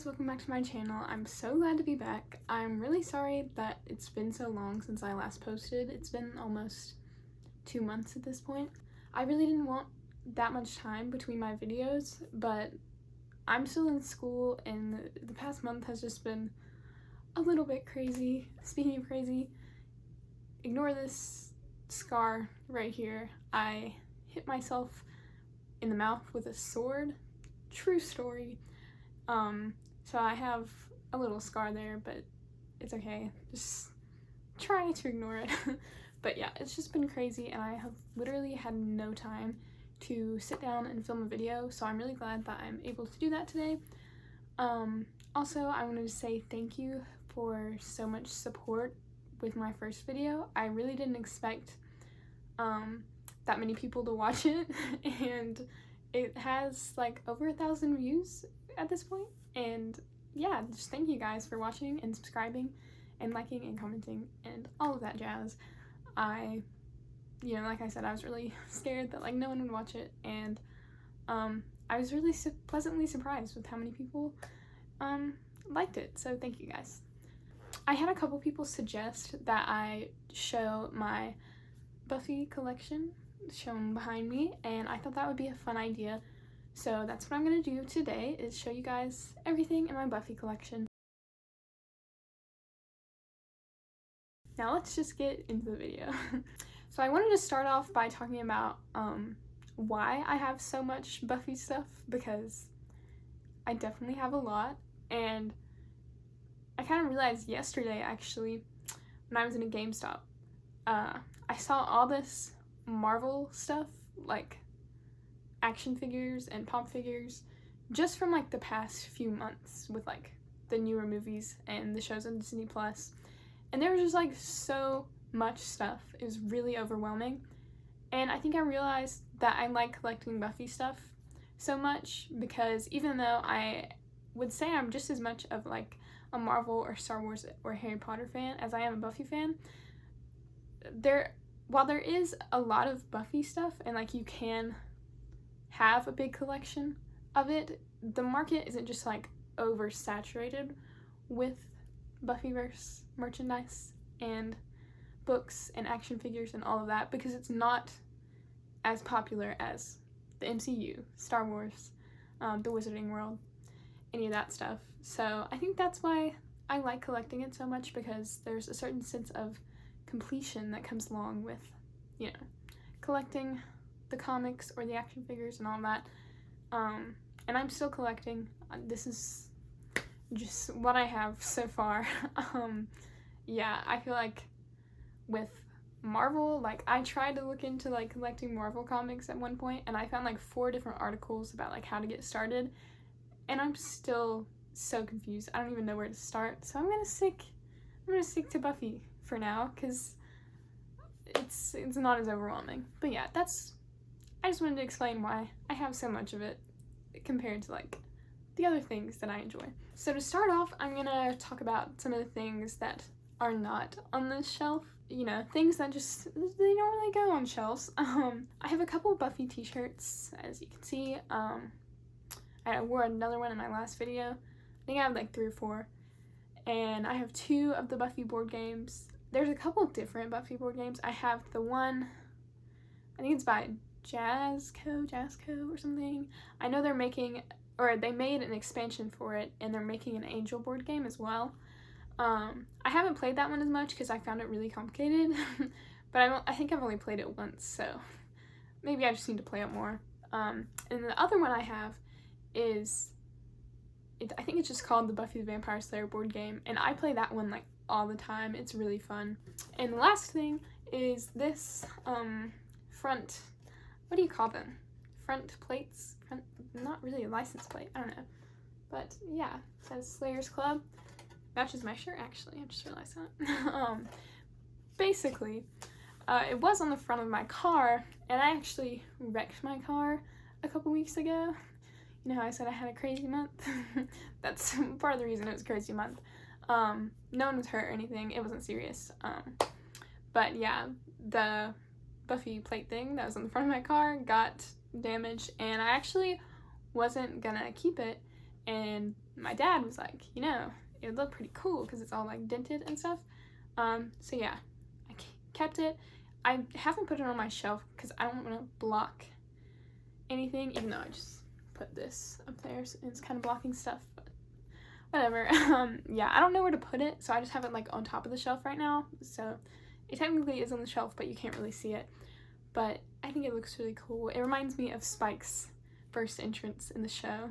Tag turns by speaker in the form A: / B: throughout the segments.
A: welcome back to my channel. I'm so glad to be back. I'm really sorry that it's been so long since I last posted. It's been almost 2 months at this point. I really didn't want that much time between my videos, but I'm still in school and the past month has just been a little bit crazy. Speaking of crazy, ignore this scar right here. I hit myself in the mouth with a sword. True story. So I have a little scar there, but it's okay. Just try to ignore it. But yeah, it's just been crazy and I have literally had no time to sit down and film a video, so I'm really glad that I'm able to do that today. Also, I wanted to say thank you for so much support with my first video. I really didn't expect that many people to watch it, and it has like over 1,000 views at this point. And yeah, just thank you guys for watching and subscribing and liking and commenting and all of that jazz. Like I said, I was really scared that like no one would watch it, and I was really pleasantly surprised with how many people liked it, so thank you guys. I had a couple people suggest that I show my Buffy collection shown behind me, and I thought that would be a fun idea. So that's what I'm gonna do today, is show you guys everything in my Buffy collection. Now let's just get into the video. So I wanted to start off by talking about why I have so much Buffy stuff, because I definitely have a lot, and I kind of realized yesterday actually when I was in a GameStop, I saw all this Marvel stuff, like action figures and pop figures, just from like the past few months with like the newer movies and the shows on Disney Plus, and there was just like so much stuff. It was really overwhelming, and I think I realized that I like collecting Buffy stuff so much because even though I would say I'm just as much of like a Marvel or Star Wars or Harry Potter fan as I am a Buffy fan, while there is a lot of Buffy stuff and like you can have a big collection of it, the market isn't just like oversaturated with Buffyverse merchandise and books and action figures and all of that, because it's not as popular as the MCU, Star Wars, the Wizarding World, any of that stuff. So I think that's why I like collecting it so much, because there's a certain sense of completion that comes along with, collecting the comics or the action figures and all that. And I'm still collecting. This is just what I have so far. Yeah, I feel like with Marvel, like I tried to look into like collecting Marvel comics at one point, and I found like 4 different articles about like how to get started, and I'm still so confused. I don't even know where to start. So I'm gonna stick to Buffy for now, because it's not as overwhelming. But yeah, I just wanted to explain why I have so much of it compared to like the other things that I enjoy. So to start off, I'm gonna talk about some of the things that are not on this shelf. Things that just, they don't really go on shelves. I have a couple Buffy t-shirts, as you can see. I wore another one in my last video. I think I have like 3 or 4. And I have 2 of the Buffy board games. There's a couple different Buffy board games. I have the one, I think it's by Jazzco or something. I know they made an expansion for it, and they're making an Angel board game as well. I haven't played that one as much because I found it really complicated, but I think I've only played it once, so maybe I just need to play it more. And the other one I have is, I think it's just called the Buffy the Vampire Slayer board game, and I play that one like all the time. It's really fun. And the last thing is this front, what do you call them? Front plates? Not really a license plate, I don't know. But yeah, it says Slayers Club. Matches my shirt, actually. I just realized that. Basically, it was on the front of my car, and I actually wrecked my car a couple weeks ago. You know how I said I had a crazy month? That's part of the reason it was a crazy month. No one was hurt or anything. It wasn't serious. But yeah, the Buffy plate thing that was on the front of my car got damaged, and I actually wasn't gonna keep it, and my dad was like, you know, it would look pretty cool because it's all like dented and stuff. So yeah, I kept it. I haven't put it on my shelf because I don't want to block anything, even though I just put this up there, so it's kind of blocking stuff, but whatever. Yeah, I don't know where to put it, so I just have it like on top of the shelf right now, so it technically is on the shelf, but you can't really see it. But I think it looks really cool. It reminds me of Spike's first entrance in the show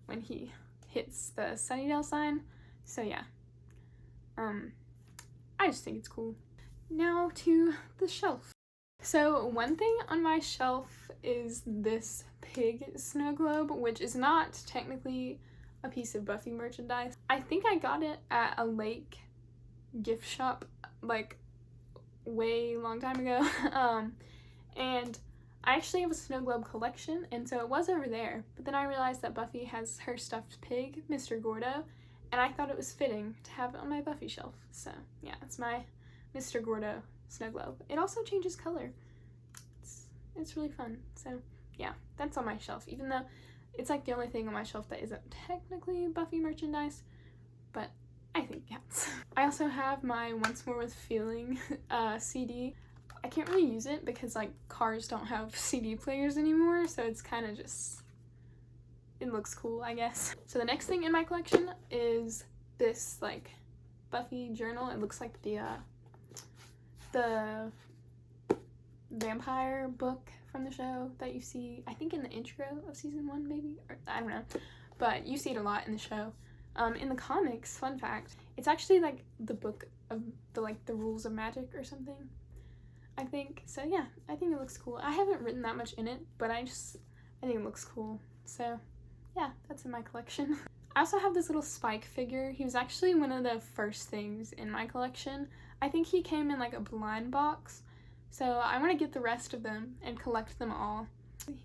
A: when he hits the Sunnydale sign. So yeah, I just think it's cool. Now to the shelf. So one thing on my shelf is this pig snow globe, which is not technically a piece of Buffy merchandise. I think I got it at a Lake gift shop like way long time ago. And I actually have a snow globe collection, and so it was over there, but then I realized that Buffy has her stuffed pig, Mr. Gordo, and I thought it was fitting to have it on my Buffy shelf. So yeah, it's my Mr. Gordo snow globe. It also changes color. It's really fun. So yeah, that's on my shelf, even though it's like the only thing on my shelf that isn't technically Buffy merchandise, but I think it counts. I also have my Once More with Feeling CD. I can't really use it because like cars don't have CD players anymore, so it's kind of just, it looks cool, I guess. So the next thing in my collection is this like Buffy journal. It looks like the vampire book from the show that you see, I think in the intro of season 1 maybe, or I don't know, but you see it a lot in the show. In the comics, fun fact, it's actually like the book of the rules of magic or something, I think. So yeah, I think it looks cool. I haven't written that much in it, but I think it looks cool. So yeah, that's in my collection. I also have this little Spike figure. He was actually one of the first things in my collection. I think he came in like a blind box, so I want to get the rest of them and collect them all.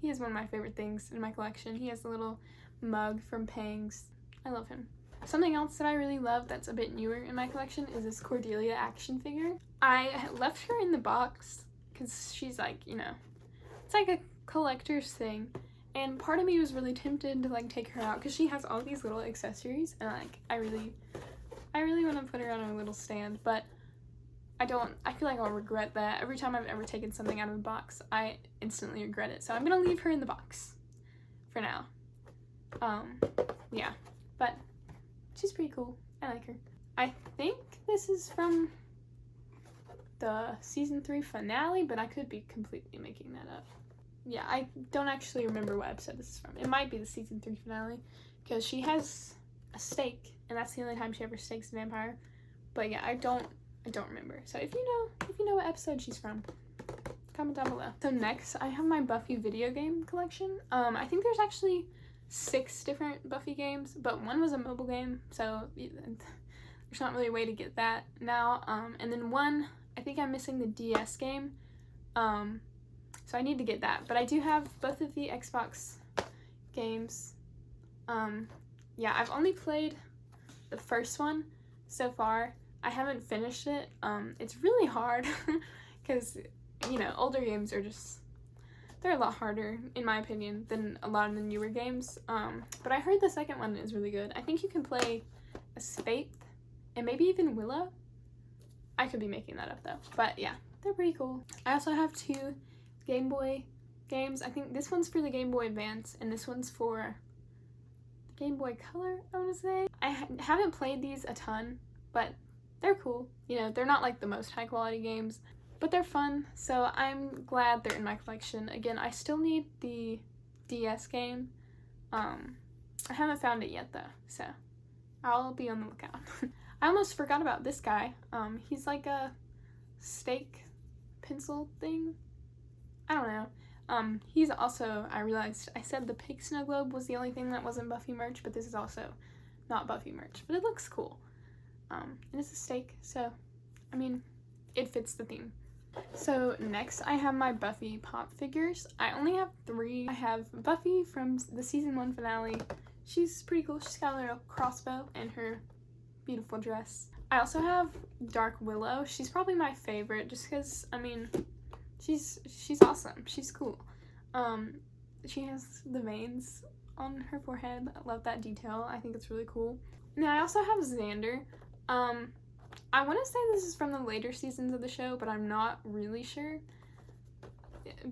A: He is one of my favorite things in my collection. He has a little mug from Pangs. I love him. Something else that I really love that's a bit newer in my collection is this Cordelia action figure. I left her in the box because she's like, you know, it's like a collector's thing, and part of me was really tempted to like take her out because she has all these little accessories, and like I really want to put her on a little stand, but I feel like I'll regret that. Every time I've ever taken something out of a box, I instantly regret it, so I'm gonna leave her in the box for now. Yeah, but she's pretty cool. I like her. I think this is from the season 3 finale, but I could be completely making that up. Yeah, I don't actually remember what episode this is from. It might be the season 3 finale, because she has a stake, and that's the only time she ever stakes a vampire. But yeah, I don't remember. So if you know what episode she's from, comment down below. So next, I have my Buffy video game collection. I think there's actually 6 different Buffy games, but one was a mobile game, so there's not really a way to get that now. And then one, I think I'm missing the DS game, so I need to get that. But I do have both of the Xbox games. Yeah, I've only played the first one so far. I haven't finished it. It's really hard because, you know, older games are just, they're a lot harder, in my opinion, than a lot of the newer games. But I heard the second one is really good. I think you can play as Faith and maybe even Willow. I could be making that up though. But yeah, they're pretty cool. I also have 2 Game Boy games. I think this one's for the Game Boy Advance and this one's for the Game Boy Color, I want to say. I haven't played these a ton, but they're cool. You know, they're not like the most high quality games, but they're fun, so I'm glad they're in my collection. Again, I still need the DS game. I haven't found it yet though, so I'll be on the lookout. I almost forgot about this guy. He's like a stake pencil thing. I don't know. He's also, I realized I said the pig snow globe was the only thing that wasn't Buffy merch, but this is also not Buffy merch, but it looks cool. And it's a stake, so I mean, it fits the theme. So next I have my Buffy pop figures. I only have 3. I have Buffy from the season 1 finale. She's pretty cool. She's got a little crossbow and her beautiful dress. I also have Dark Willow. She's probably my favorite just because, I mean, she's awesome. She's cool. She has the veins on her forehead. I love that detail. I think it's really cool. Now I also have Xander. I want to say this is from the later seasons of the show, but I'm not really sure.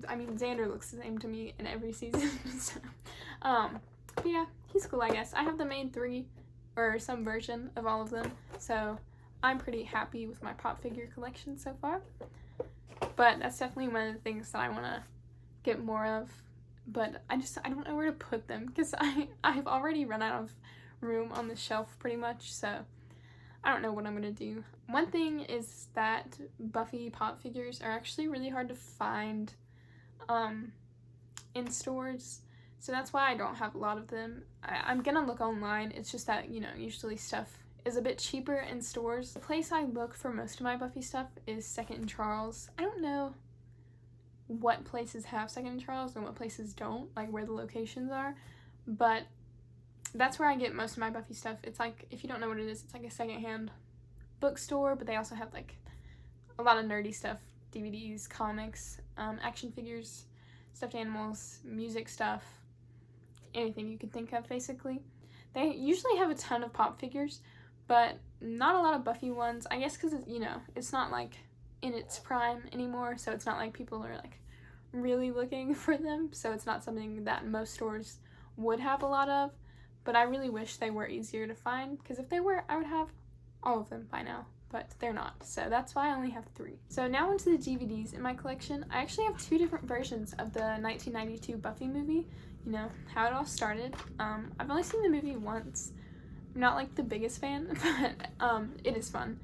A: I mean, Xander looks the same to me in every season. So, but yeah, he's cool, I guess. I have the main 3, or some version of all of them, so I'm pretty happy with my pop figure collection so far. But that's definitely one of the things that I want to get more of. But I don't know where to put them, because I've already run out of room on the shelf pretty much, so I don't know what I'm gonna do. One thing is that Buffy pop figures are actually really hard to find in stores, so that's why I don't have a lot of them. I'm gonna look online. It's just that, you know, usually stuff is a bit cheaper in stores. The place I look for most of my Buffy stuff is Second and Charles. I don't know what places have Second and Charles and what places don't, like where the locations are, but that's where I get most of my Buffy stuff. It's like, if you don't know what it is, it's like a secondhand bookstore, but they also have like a lot of nerdy stuff, DVDs, comics, action figures, stuffed animals, music stuff, anything you could think of basically. They usually have a ton of pop figures, but not a lot of Buffy ones, I guess because, you know, it's not like in its prime anymore, so it's not like people are like really looking for them, so it's not something that most stores would have a lot of. But I really wish they were easier to find, because if they were, I would have all of them by now, but they're not, so that's why I only have 3. So now onto the DVDs in my collection. I actually have 2 different versions of the 1992 Buffy movie, you know, how it all started. I've only seen the movie once. I'm not like the biggest fan, but it is fun.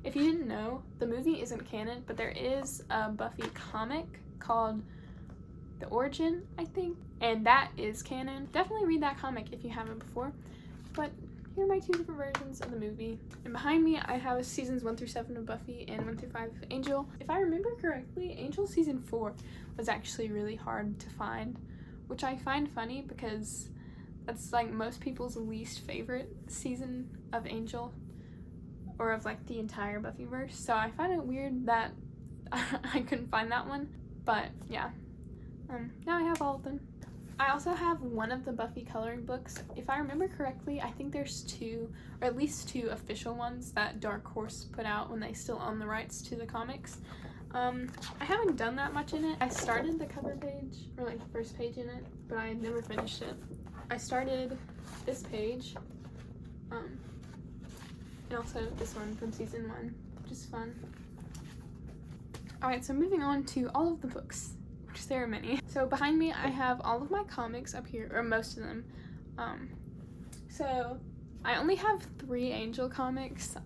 A: If you didn't know, the movie isn't canon, but there is a Buffy comic called The Origin, I think, and that is canon. Definitely read that comic if you haven't before. But here are my 2 different versions of the movie. And behind me, I have seasons 1 through 7 of Buffy and 1 through 5 of Angel. If I remember correctly, Angel season 4 was actually really hard to find, which I find funny because that's like most people's least favorite season of Angel, or of like the entire Buffyverse. So I find it weird that I couldn't find that one. But yeah, now I have all of them. I also have one of the Buffy coloring books. If I remember correctly, I think there's 2, or at least 2 official ones that Dark Horse put out when they still own the rights to the comics. I haven't done that much in it. I started the cover page, or like the first page in it, but I never finished it. I started this page, and also this one from season 1, which is fun. Alright, so moving on to all of the books, which there are many. So behind me I have all of my comics up here, or most of them. So I only have 3 Angel comics.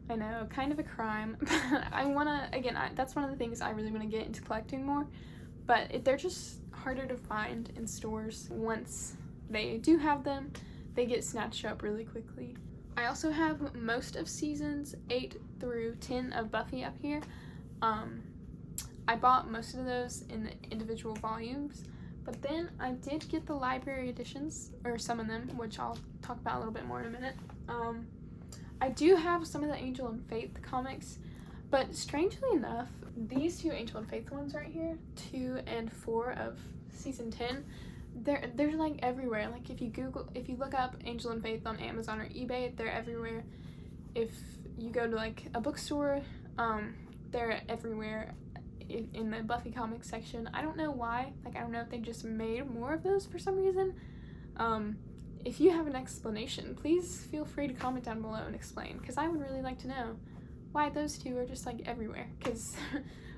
A: I know, kind of a crime, but I wanna, again, that's one of the things I really want to get into collecting more, but they're just harder to find in stores. Once they do have them, they get snatched up really quickly. I also have most of seasons 8 through 10 of Buffy up here. I bought most of those in the individual volumes, but then I did get the library editions, or some of them, which I'll talk about a little bit more in a minute. I do have some of the Angel and Faith comics, but strangely enough, these 2 Angel and Faith ones right here, 2 and 4 of season 10, they're like everywhere. Like if you look up Angel and Faith on Amazon or eBay, they're everywhere. If you go to like a bookstore, they're everywhere in the Buffy comics section. I don't know why. Like, I don't know if they just made more of those for some reason. If you have an explanation, please feel free to comment down below and explain, because I would really like to know why those 2 are just like everywhere, because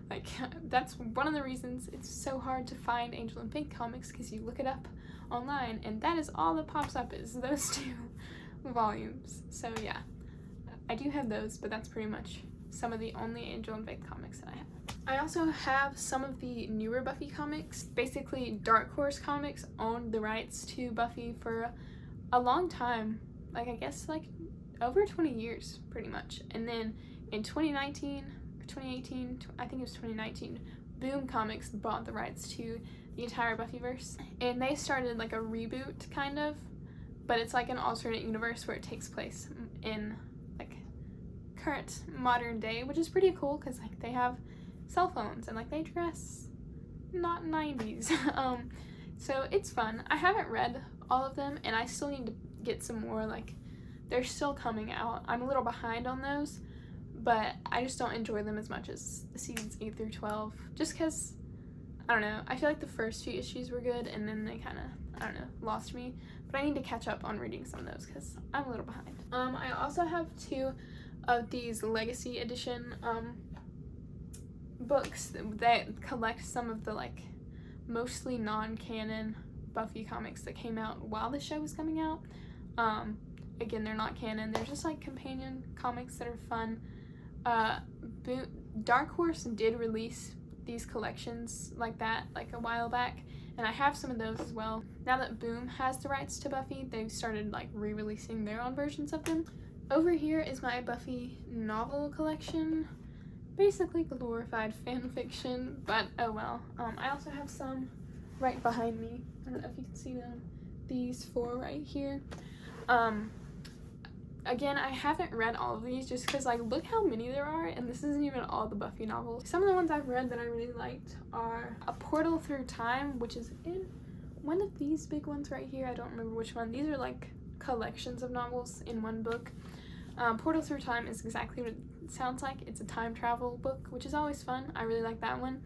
A: like that's one of the reasons it's so hard to find Angel and Faith comics, because you look it up online and that is all that pops up, is those 2 volumes. So yeah, I do have those, but that's pretty much some of the only Angel and Faith comics that I have. I also have some of the newer Buffy comics. Basically, Dark Horse Comics owned the rights to Buffy for a long time, like I guess like over 20 years pretty much. And then in 2019 or 2018, I think it was 2019, Boom Comics bought the rights to the entire Buffyverse, and they started like a reboot kind of, but it's like an alternate universe where it takes place in like current modern day, which is pretty cool because like they have cell phones and like they dress not 90s. So it's fun. I haven't read all of them, and I still need to get some more. Like, they're still coming out. I'm a little behind on those, but I just don't enjoy them as much as seasons 8 through 12, just because, I don't know, I feel like the first few issues were good, and then they kind of, I don't know, lost me. But I need to catch up on reading some of those because I'm a little behind. I also have 2 of these Legacy Edition books that collect some of the, like, mostly non-canon Buffy comics that came out while the show was coming out. Again, they're not canon. They're just, like, companion comics that are fun. Dark Horse did release these collections like that, like, a while back, and I have some of those as well. Now that Boom has the rights to Buffy, they've started, like, re-releasing their own versions of them. Over here is my Buffy novel collection. Basically glorified fan fiction, but oh well. I also have some right behind me. I don't know if you can see them. These 4 right here. Again, I haven't read all of these just because, like, look how many there are, and this isn't even all the Buffy novels. Some of the ones I've read that I really liked are A Portal Through Time, which is in one of these big ones right here. I don't remember which one. These are, like, collections of novels in one book. Portal Through Time is exactly what it sounds like. It's a time travel book, which is always fun. I really like that one.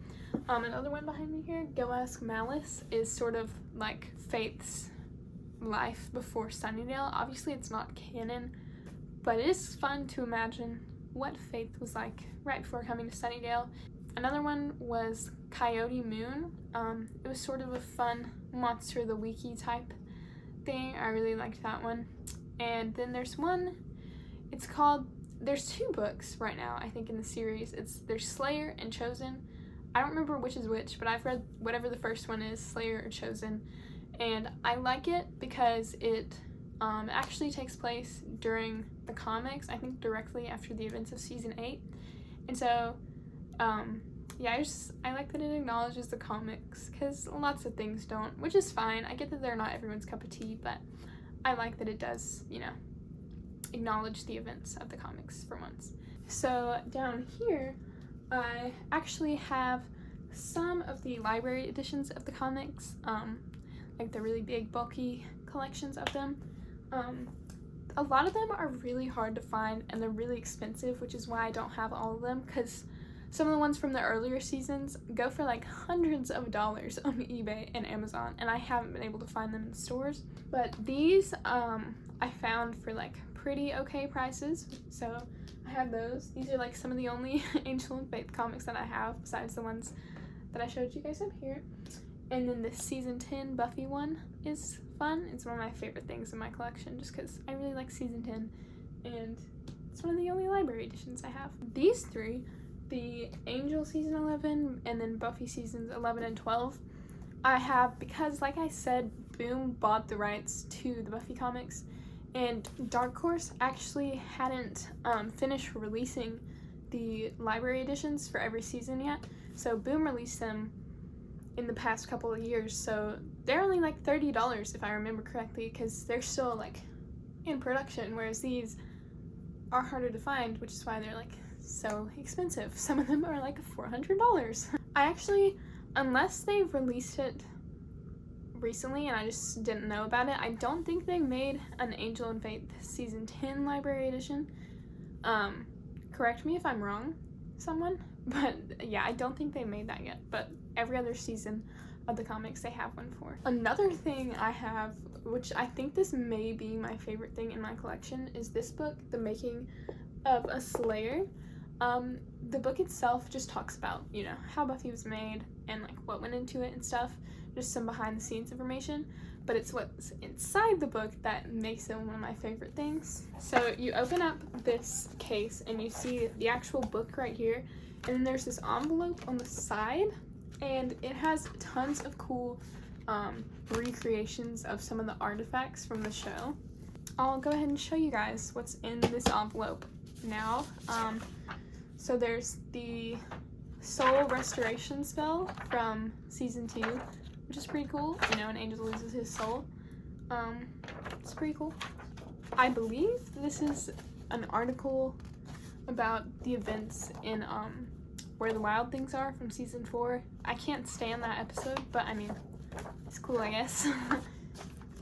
A: Another one behind me here, Go Ask Malice, is sort of like Faith's life before Sunnydale. Obviously, it's not canon, but it is fun to imagine what Faith was like right before coming to Sunnydale. Another one was Coyote Moon. It was sort of a fun Monster of the Weeky type thing. I really liked that one. And then there's one, it's called, there's 2 books right now, I think, in the series. There's Slayer and Chosen. I don't remember which is which, but I've read whatever the first one is, Slayer or Chosen, and I like it because it actually takes place during the comics, I think directly after the events of season 8, and so, yeah, I like that it acknowledges the comics, because lots of things don't, which is fine. I get that they're not everyone's cup of tea, but I like that it does, you know, acknowledge the events of the comics for once. So down here, I actually have some of the library editions of the comics, like the really big, bulky collections of them. A lot of them are really hard to find, and they're really expensive, which is why I don't have all of them, because some of the ones from the earlier seasons go for like hundreds of dollars on eBay and Amazon, and I haven't been able to find them in stores. But these, I found for like pretty okay prices, so I have those. These are like some of the only Angel and Faith comics that I have, besides the ones that I showed you guys up here. And then the season 10 Buffy one is fun. It's one of my favorite things in my collection, just because I really like season 10, and it's one of the only library editions I have. These 3, the Angel season 11 and then Buffy seasons 11 and 12, I have because, like I said, Boom bought the rights to the Buffy comics, and Dark Horse actually hadn't finished releasing the library editions for every season yet, so Boom released them in the past couple of years, so they're only like $30 if I remember correctly, because they're still like in production, whereas these are harder to find, which is why they're like so expensive. Some of them are like $400. I actually, unless they've released it recently and I just didn't know about it, I don't think they made an Angel and Faith season 10 library edition. Correct me if I'm wrong, someone, but yeah, I don't think they made that yet, but every other season of the comics they have one for. Another thing I have, which I think this may be my favorite thing in my collection, is this book, The Making of a Slayer. The book itself just talks about, you know, how Buffy was made and like what went into it and stuff, just some behind the scenes information, but it's what's inside the book that makes it one of my favorite things. So you open up this case and you see the actual book right here, and then there's this envelope on the side, and it has tons of cool recreations of some of the artifacts from the show. I'll go ahead and show you guys what's in this envelope now. So there's the soul restoration spell from season 2, which is pretty cool. You know, an angel loses his soul. It's pretty cool. I believe this is an article about the events in Where the Wild Things Are from season 4. I can't stand that episode, but I mean, it's cool, I guess.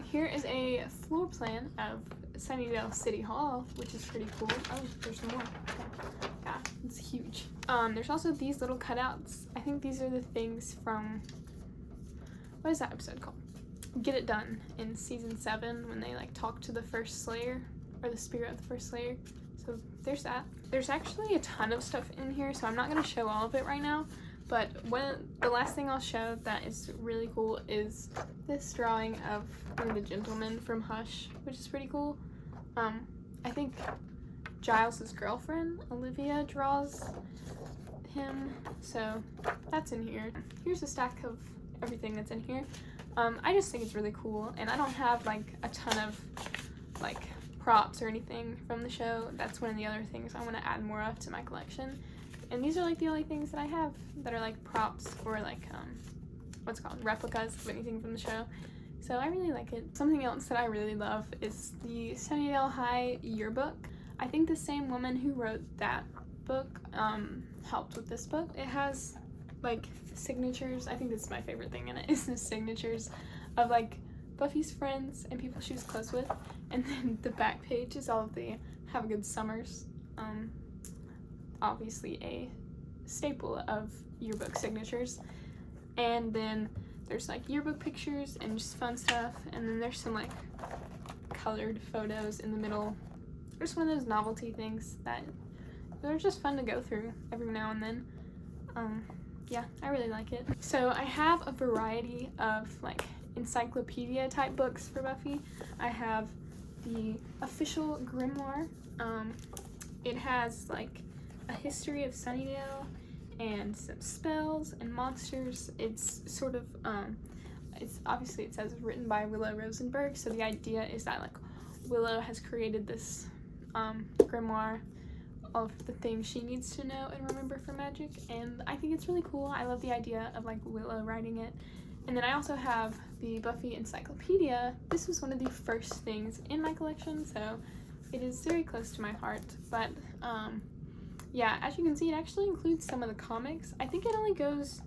A: Here is a floor plan of Sunnydale City Hall, which is pretty cool. Oh, there's more. Yeah, it's huge. There's also these little cutouts. I think these are the things from, what is that episode called? Get It Done in season 7 when they like talk to the first Slayer, or the spirit of the first Slayer. So there's that. There's actually a ton of stuff in here, so I'm not going to show all of it right now. But the last thing I'll show that is really cool is this drawing of one of the gentlemen from Hush, which is pretty cool. I think Giles' girlfriend, Olivia, draws him, so that's in here. Here's a stack of everything that's in here. I just think it's really cool, and I don't have like a ton of like props or anything from the show. That's one of the other things I want to add more of to my collection. And these are like the only things that I have that are like props or like what's it called, replicas of anything from the show. So I really like it. Something else that I really love is the Sunnydale High yearbook. I think the same woman who wrote that book helped with this book. It has like signatures. I think this is my favorite thing in it, is the signatures of like Buffy's friends and people she was close with. And then the back page is all of the Have a Good Summers. Obviously a staple of yearbook signatures. And then there's like yearbook pictures and just fun stuff, and then there's some like colored photos in the middle. Just one of those novelty things that they're just fun to go through every now and then. Yeah, I really like it. So I have a variety of like encyclopedia type books for Buffy. I have the official grimoire. It has like a history of Sunnydale and some spells and monsters. It's sort of it's obviously, it says written by Willow Rosenberg, so the idea is that like Willow has created this grimoire of the things she needs to know and remember for magic, and I think it's really cool. I love the idea of like Willow writing it. And then I also have the Buffy Encyclopedia. This was one of the first things in my collection, so it is very close to my heart. But yeah, as you can see, it actually includes some of the comics. I think it only goes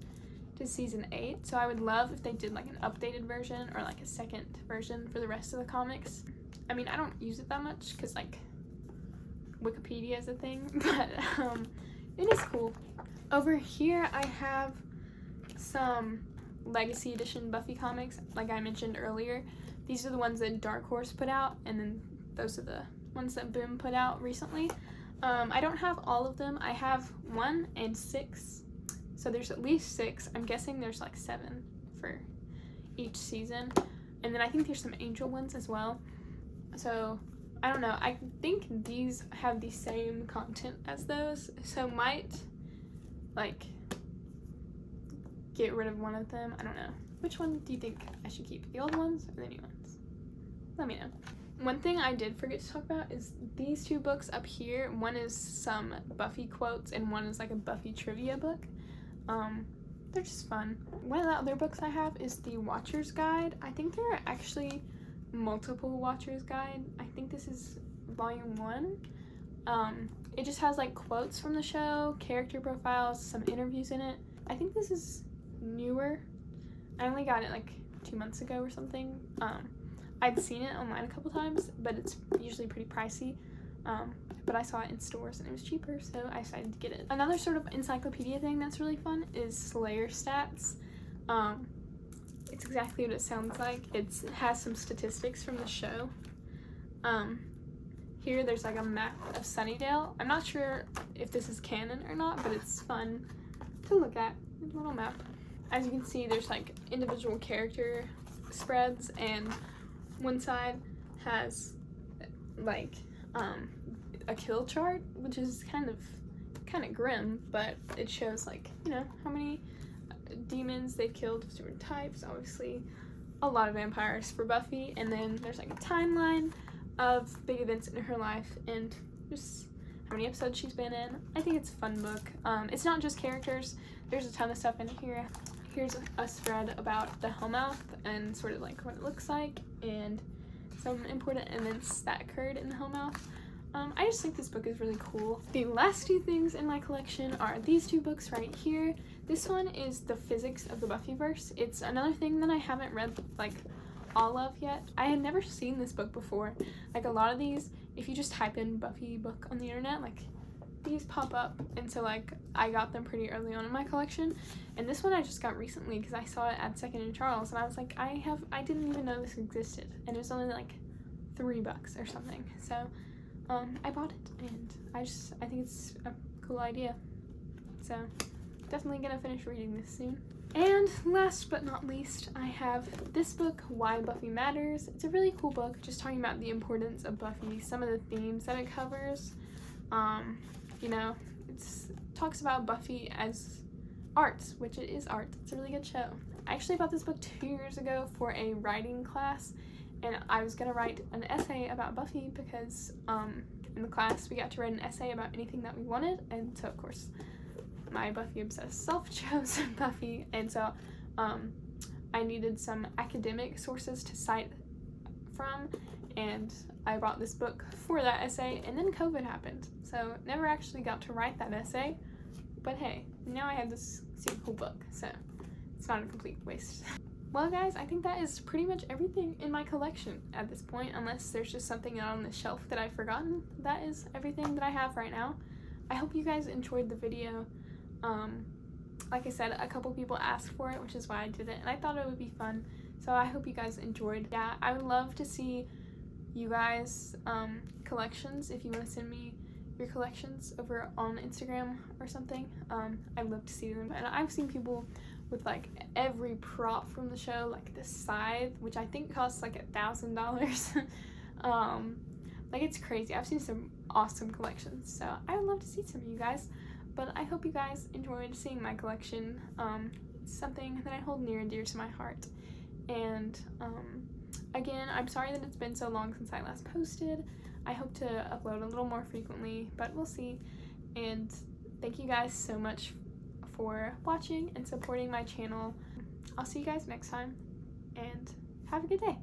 A: to season 8, so I would love if they did like an updated version or like a second version for the rest of the comics. I mean, I don't use it that much because like Wikipedia is a thing, but it is cool. Over here I have some Legacy Edition Buffy comics, like I mentioned earlier. These are the ones that Dark Horse put out, and then those are the ones that Boom put out recently. I don't have all of them. I have 1 and 6, so there's at least 6. I'm guessing there's like 7 for each season, and then I think there's some Angel ones as well. So I don't know, I think these have the same content as those, so might like get rid of one of them. I don't know. Which one do you think I should keep? The old ones or the new ones? Let me know. One thing I did forget to talk about is these 2 books up here. One is some Buffy quotes and one is like a Buffy trivia book. They're just fun. One of the other books I have is the Watcher's Guide. I think there are actually multiple Watcher's Guide. I think this is volume 1. It just has like quotes from the show, character profiles, some interviews in it. I think this is newer. I only got it like 2 months ago or something. I'd seen it online a couple times, but it's usually pretty pricey. But I saw it in stores and it was cheaper, so I decided to get it. Another sort of encyclopedia thing that's really fun is Slayer stats. It's exactly what it sounds like. It has some statistics from the show. Here there's like a map of Sunnydale. I'm not sure if this is canon or not, but it's fun to look at. A little map. As you can see, there's like individual character spreads, and one side has like a kill chart, which is kind of grim, but it shows like, you know, how many demons they've killed of certain types. Obviously a lot of vampires for Buffy, and then there's like a timeline of big events in her life and just how many episodes she's been in. I think it's a fun book. It's not just characters, there's a ton of stuff in here. Here's a spread about the Hellmouth and sort of like what it looks like and some important events that occurred in the Hellmouth. I just think this book is really cool. The last two things in my collection are these two books right here. This one is The Physics of the Buffyverse. It's another thing that I haven't read like all of yet. I had never seen this book before. Like a lot of these, if you just type in Buffy book on the internet, like these pop up, and so like I got them pretty early on in my collection, and this one I just got recently because I saw it at Second and Charles, and I was like, I didn't even know this existed, and it was only like $3 or something. So I bought it, and I think it's a cool idea. So definitely gonna finish reading this soon. And last but not least, I have this book, Why Buffy Matters. It's a really cool book, just talking about the importance of Buffy, some of the themes that it covers. You know, it talks about Buffy as art, which it is art. It's a really good show. I actually bought this book 2 years ago for a writing class, and I was gonna write an essay about Buffy because in the class we got to write an essay about anything that we wanted, and so of course my Buffy obsessed self chose Buffy, and so I needed some academic sources to cite from, and I bought this book for that essay, and then COVID happened, so never actually got to write that essay, but hey, now I have this super cool book, so it's not a complete waste. Well guys, I think that is pretty much everything in my collection at this point, unless there's just something out on the shelf that I've forgotten. That is everything that I have right now. I hope you guys enjoyed the video. Like I said, a couple people asked for it, which is why I did it, and I thought it would be fun, so I hope you guys enjoyed. Yeah, I would love to see you guys collections. If you want to send me your collections over on Instagram or something, I'd love to see them. And I've seen people with like every prop from the show, like the scythe, which I think costs like $1,000. Like it's crazy. I've seen some awesome collections, so I would love to see some of you guys. But I hope you guys enjoyed seeing my collection. It's something that I hold near and dear to my heart. And again, I'm sorry that it's been so long since I last posted. I hope to upload a little more frequently, but we'll see. And thank you guys so much for watching and supporting my channel. I'll see you guys next time, and have a good day.